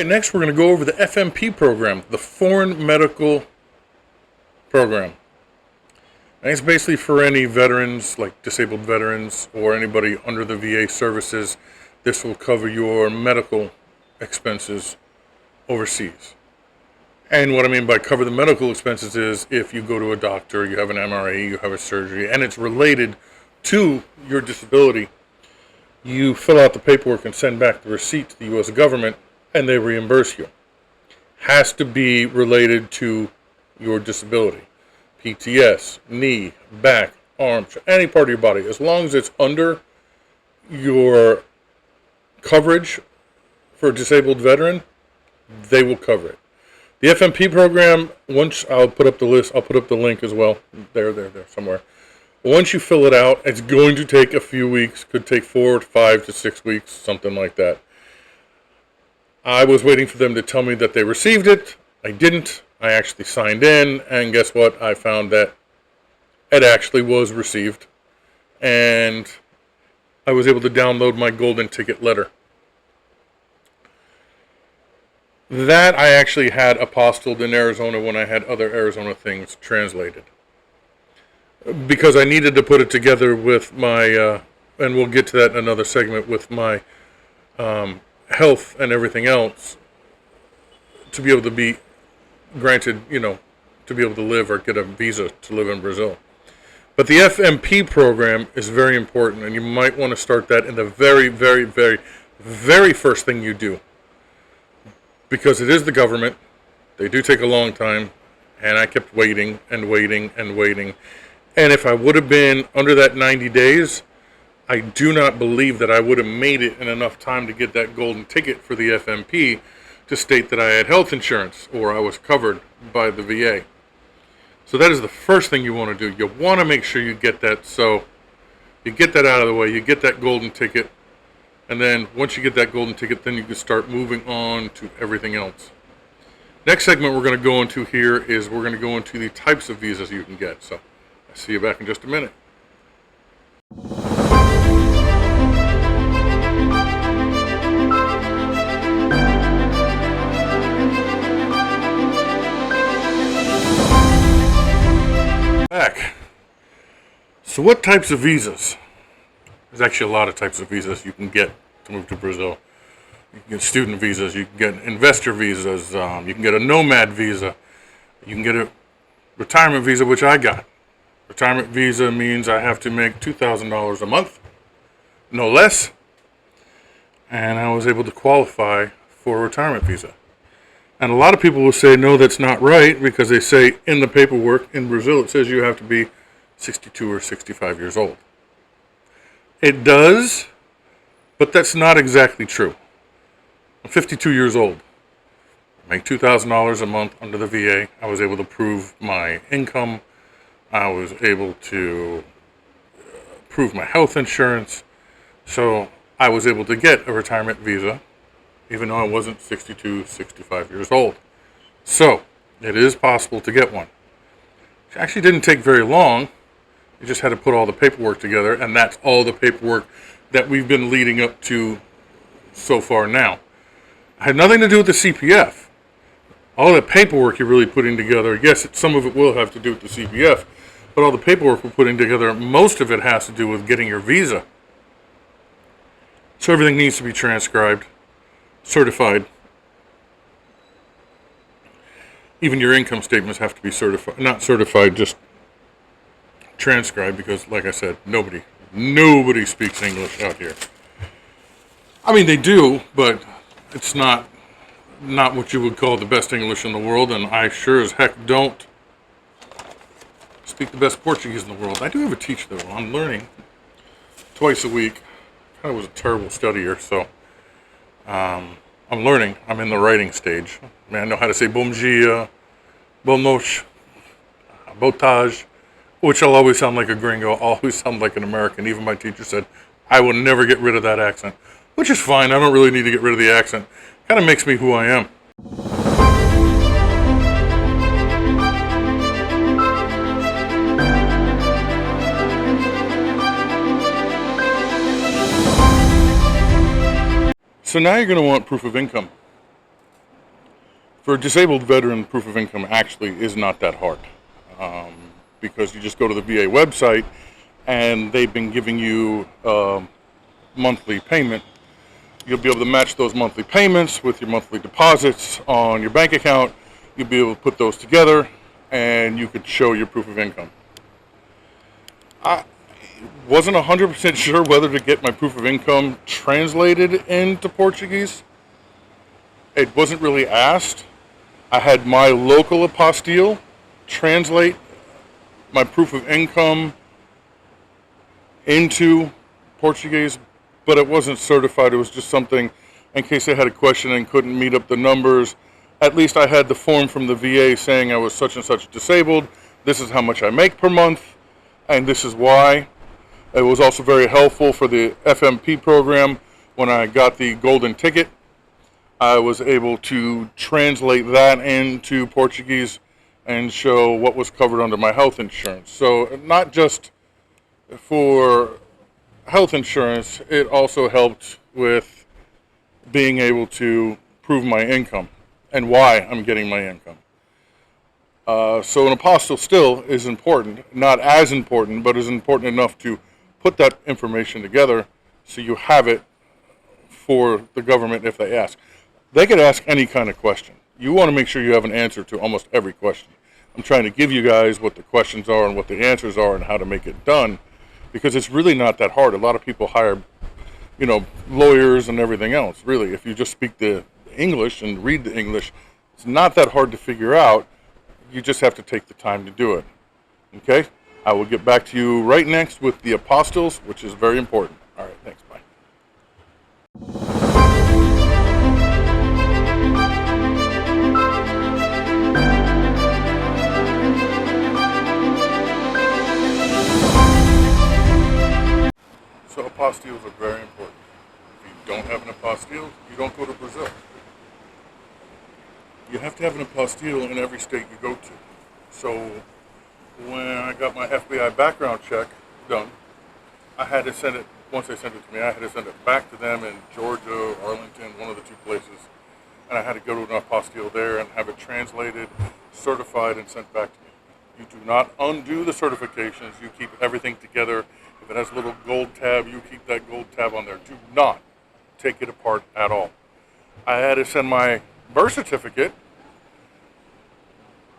right, next we're going to go over the FMP program, the Foreign Medical Program. And it's basically for any veterans, like disabled veterans or anybody under the VA services. This will cover your medical expenses overseas. And what I mean by cover the medical expenses is if you go to a doctor, you have an MRE, you have a surgery, and it's related to your disability, you fill out the paperwork and send back the receipt to the U.S. government, and they reimburse you. Has to be related to your disability. PTS, knee, back, arm, any part of your body. As long as it's under your coverage for a disabled veteran, they will cover it. The FMP program, once I'll put up the list, I'll put up the link as well. There, somewhere. Once you fill it out, it's going to take a few weeks. Could take 4 to 5 to 6 weeks, something like that. I was waiting for them to tell me that they received it. I didn't. I actually signed in, and guess what? I found that it actually was received, and I was able to download my golden ticket letter. That I actually had apostilled in Arizona when I had other Arizona things translated. Because I needed to put it together with my, and we'll get to that in another segment, with my health and everything else, to be able to be granted, to be able to live or get a visa to live in Brazil. But the FMP program is very important, and you might want to start that in the very, very, very, very first thing you do. Because it is the government. They do take a long time, and I kept waiting and waiting and waiting. And if I would have been under that 90 days, I do not believe that I would have made it in enough time to get that golden ticket for the FMP to state that I had health insurance or I was covered by the VA. So that is the first thing you want to do. You want to make sure you get that, so you get that out of the way, you get that golden ticket, and then once you get that golden ticket, then you can start moving on to everything else. Next segment we're going to go into here is we're going to go into the types of visas you can get. So I'll see you back in just a minute. Back. So what types of visas? There's actually a lot of types of visas you can get to move to Brazil. You can get student visas, you can get investor visas, you can get a nomad visa, you can get a retirement visa, which I got. Retirement visa means I have to make $2,000 a month, no less, and I was able to qualify for a retirement visa. And a lot of people will say, no, that's not right, because they say in the paperwork in Brazil it says you have to be 62 or 65 years old. It does, but that's not exactly true. I'm 52 years old. I make $2,000 a month under the VA. I was able to prove my income. I was able to prove my health insurance. So I was able to get a retirement visa, even though I wasn't 62, 65 years old. So it is possible to get one. It actually didn't take very long. You just had to put all the paperwork together, and that's all the paperwork that we've been leading up to so far now. It had nothing to do with the CPF. All the paperwork you're really putting together, yes, some of it will have to do with the CPF, but all the paperwork we're putting together, most of it has to do with getting your visa. So everything needs to be transcribed, certified. Even your income statements have to be certified, not certified, just transcribed, because like I said, nobody speaks English out here. I mean, they do, but it's not what you would call the best English in the world, and I sure as heck don't speak the best Portuguese in the world. I do have a teacher, though. I'm learning twice a week. Kind of was a terrible studier, so I'm learning. I'm in the writing stage. I mean, I know how to say bom dia, boa noite, boa tarde, which I'll always sound like a gringo. I'll always sound like an American. Even my teacher said I will never get rid of that accent, which is fine. I don't really need to get rid of the accent. Kind of makes me who I am. So now you're going to want proof of income. For a disabled veteran, proof of income actually is not that hard, because you just go to the VA website and they've been giving you monthly payment. You'll be able to match those monthly payments with your monthly deposits on your bank account. You'll be able to put those together and you could show your proof of income. I wasn't 100% sure whether to get my proof of income translated into Portuguese. It wasn't really asked. I had my local apostille translate my proof of income into Portuguese, but it wasn't certified. It was just something in case I had a question and couldn't meet up the numbers. At least I had the form from the VA saying I was such and such disabled. This is how much I make per month, and this is why. It was also very helpful for the FMP program. When I got the golden ticket, I was able to translate that into Portuguese and show what was covered under my health insurance. So not just for health insurance, it also helped with being able to prove my income and why I'm getting my income. So an apostille still is important, not as important, but is important enough to put that information together so you have it for the government if they ask. They could ask any kind of question. You want to make sure you have an answer to almost every question. I'm trying to give you guys what the questions are and what the answers are and how to make it done, because it's really not that hard. A lot of people hire, lawyers and everything else. Really, if you just speak the English and read the English, it's not that hard to figure out. You just have to take the time to do it. Okay? I will get back to you right next with the apostilles, which is very important. All right, thanks. Bye. So apostilles are very important. If you don't have an apostille, you don't go to Brazil. You have to have an apostille in every state you go to. So when I got my FBI background check done, I had to send it, once they sent it to me, I had to send it back to them in Georgia, Arlington, one of the two places. And I had to go to an apostille there and have it translated, certified, and sent back to me. You do not undo the certifications. You keep everything together. If it has a little gold tab, you keep that gold tab on there. Do not take it apart at all. I had to send my birth certificate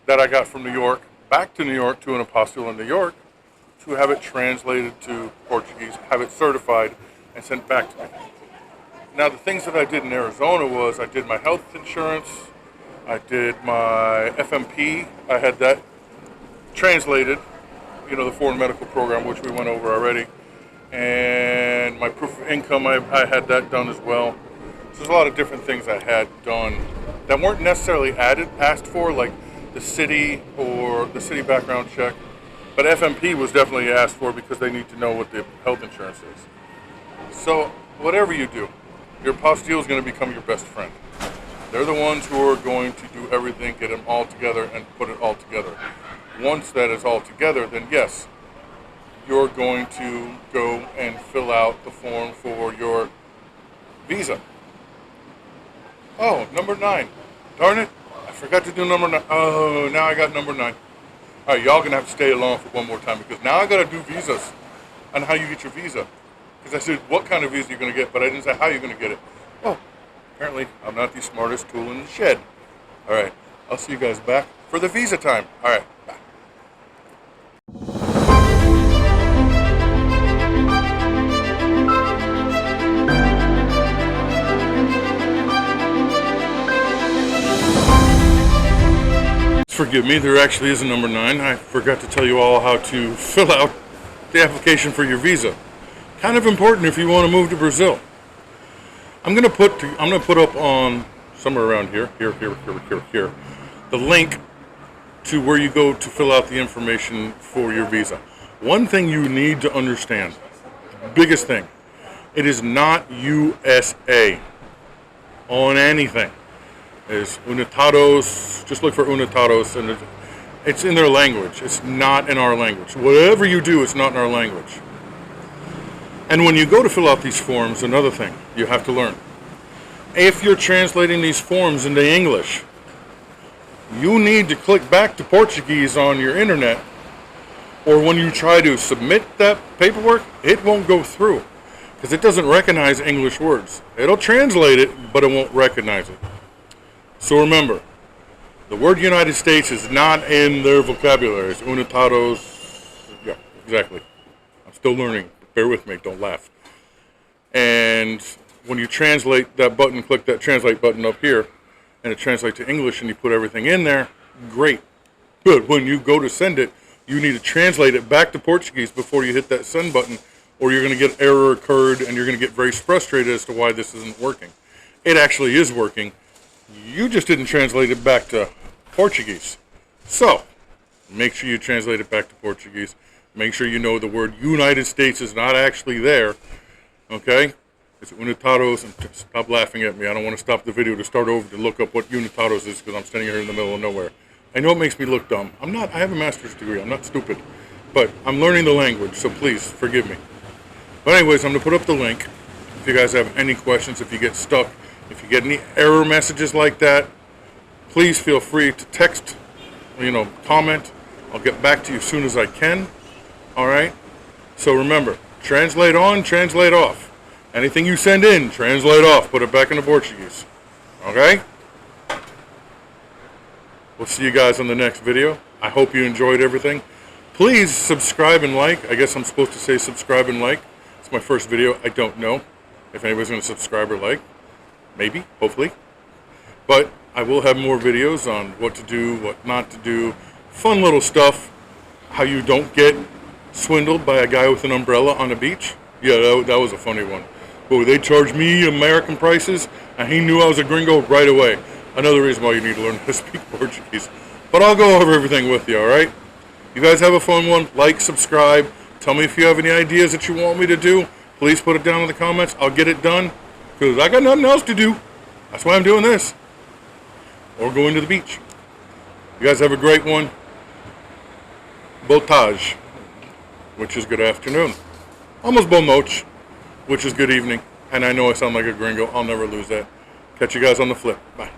that I got from New York back to New York to an apostille in New York to have it translated to Portuguese, have it certified, and sent back to me. Now, the things that I did in Arizona was I did my health insurance, I did my FMP, I had that translated, the foreign medical program, which we went over already, and my proof of income, I had that done as well. So there's a lot of different things I had done that weren't necessarily asked for, like the city or the city background check, but FMP was definitely asked for because they need to know what the health insurance is. So whatever you do, your apostille is going to become your best friend. They're the ones who are going to do everything, get them all together, and put it all together. Once that is all together, then yes, you're going to go and fill out the form for your visa. Oh, number 9. Darn it, I forgot to do number 9. Oh, now I got number 9. All right, y'all going to have to stay along for one more time because now I got to do visas on how you get your visa. Because I said what kind of visa you're going to get, but I didn't say how you're going to get it. Oh, apparently I'm not the smartest tool in the shed. All right, I'll see you guys back for the visa time. All right, bye. Forgive me, there actually is a number 9. I forgot to tell you all how to fill out the application for your visa. Kind of important if you want to move to Brazil. I'm gonna put up on somewhere around here, the link to where you go to fill out the information for your visa. One thing you need to understand, the biggest thing, it is not USA on anything. It's Unitados, just look for Unitados, and it's in their language. It's not in our language. Whatever you do, it's not in our language. And when you go to fill out these forms, another thing you have to learn. If you're translating these forms into English, you need to click back to Portuguese on your internet, or when you try to submit that paperwork, it won't go through because it doesn't recognize English words. It'll translate it, but it won't recognize it. So remember, the word United States is not in their vocabulary. It's unitados. Yeah, exactly. I'm still learning. Bear with me. Don't laugh. And when you translate that button, click that translate button up here, and it translates to English, and you put everything in there, great. But when you go to send it, you need to translate it back to Portuguese before you hit that send button, or you're going to get error occurred, and you're going to get very frustrated as to why this isn't working. It actually is working. You just didn't translate it back to Portuguese. So, make sure you translate it back to Portuguese. Make sure you know the word United States is not actually there. Okay? It's unitados, and stop laughing at me. I don't want to stop the video to start over to look up what unitados is because I'm standing here in the middle of nowhere. I know it makes me look dumb. I'm not. I have a master's degree. I'm not stupid. But I'm learning the language, so please forgive me. But anyways, I'm going to put up the link. If you guys have any questions, if you get stuck, if you get any error messages like that, please feel free to text, comment. I'll get back to you as soon as I can. All right? So remember, translate on, translate off. Anything you send in, translate off. Put it back into Portuguese. Okay? We'll see you guys on the next video. I hope you enjoyed everything. Please subscribe and like. I guess I'm supposed to say subscribe and like. It's my first video. I don't know if anybody's going to subscribe or like. Maybe, hopefully. But I will have more videos on what to do, what not to do. Fun little stuff. How you don't get swindled by a guy with an umbrella on the beach. Yeah, that was a funny one. Well, they charged me American prices, and he knew I was a gringo right away. Another reason why you need to learn how to speak Portuguese. But I'll go over everything with you, all right? You guys have a fun one. Like, subscribe. Tell me if you have any ideas that you want me to do. Please put it down in the comments. I'll get it done because I got nothing else to do. That's why I'm doing this. Or going to the beach. You guys have a great one. Botage, which is good afternoon. Almost boa noite, which is good evening. And I know I sound like a gringo. I'll never lose that. Catch you guys on the flip. Bye.